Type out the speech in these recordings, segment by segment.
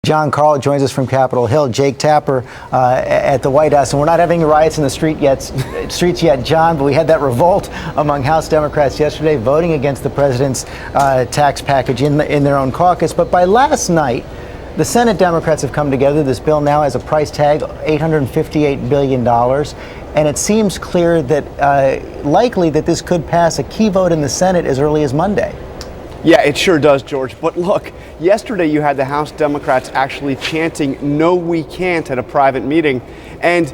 John Carl joins us from Capitol Hill. Jake Tapper at the White House. And we're not having riots in the streets yet, John, but we had that revolt among House Democrats yesterday voting against the president's tax package in their own caucus. But by last night, the Senate Democrats have come together. This bill now has a price tag, $858 billion. And it seems clear that likely that this could pass a key vote in the Senate as early as Monday. Yeah, it sure does, George. But look, yesterday you had the House Democrats actually chanting, "No, we can't," at a private meeting. And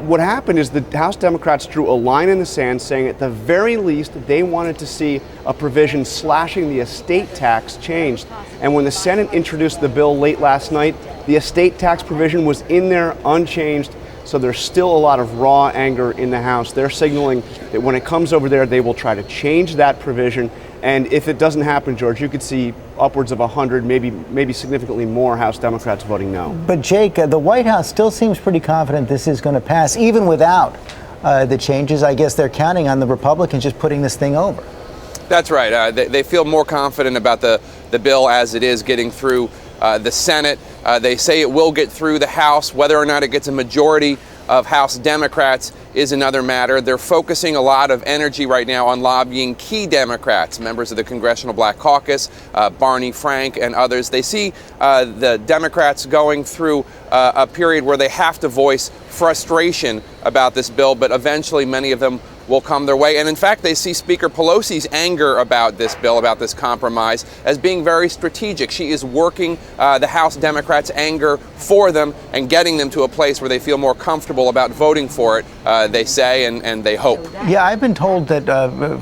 what happened is the House Democrats drew a line in the sand saying at the very least they wanted to see a provision slashing the estate tax changed. And when the Senate introduced the bill late last night, the estate tax provision was in there unchanged. So there's still a lot of raw anger in the House. They're signaling that when it comes over there, they will try to change that provision. And if it doesn't happen, George, you could see upwards of 100, maybe significantly more House Democrats voting no. But Jake, the White House still seems pretty confident this is going to pass, even without the changes. I guess they're counting on the Republicans just putting this thing over. That's right. They feel more confident about the bill as it is getting through the Senate. They say it will get through the House. Whether or not it gets a majority of House Democrats is another matter. They're focusing a lot of energy right now on lobbying key Democrats, members of the Congressional Black Caucus, Barney Frank and others. They see the Democrats going through a period where they have to voice frustration about this bill, but eventually many of them will come their way. And in fact, they see Speaker Pelosi's anger about this bill, about this compromise, as being very strategic. She is working the House Democrats' anger for them and getting them to a place where they feel more comfortable about voting for it, they say, and they hope. Yeah, I've been told that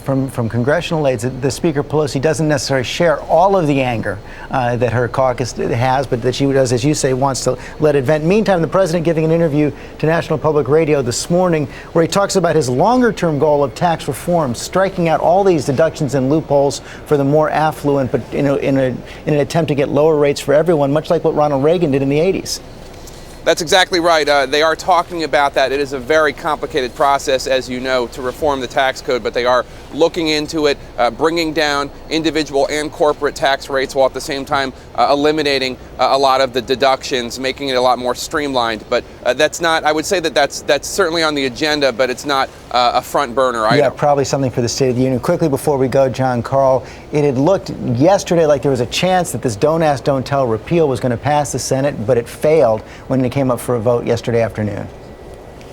from congressional aides that the Speaker Pelosi doesn't necessarily share all of the anger that her caucus has, but that she does, as you say, wants to let it vent. Meantime, the president giving an interview to National Public Radio this morning where he talks about his longer-term goal of tax reform, striking out all these deductions and loopholes for the more affluent, but in an attempt to get lower rates for everyone, much like what Ronald Reagan did in the 80s. That's exactly right. They are talking about that. It is a very complicated process, as you know, to reform the tax code, but they are looking into it, bringing down individual and corporate tax rates while at the same time eliminating a lot of the deductions, making it a lot more streamlined. But that's not, I would say that's certainly on the agenda, but it's not a front burner item. Yeah, probably something for the State of the Union. Quickly before we go, John Carl, it had looked yesterday like there was a chance that this Don't Ask, Don't Tell repeal was going to pass the Senate, but it failed when it came up for a vote yesterday afternoon.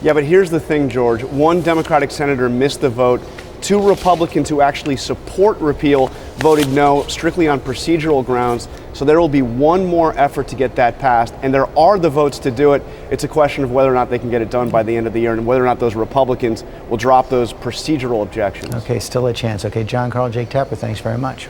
Yeah, but here's the thing, George. One Democratic senator missed the vote. Two Republicans who actually support repeal voted no, strictly on procedural grounds. So there will be one more effort to get that passed, and there are the votes to do it. It's a question of whether or not they can get it done by the end of the year and whether or not those Republicans will drop those procedural objections. Okay, still a chance. Okay, John Carl, Jake Tapper, thanks very much.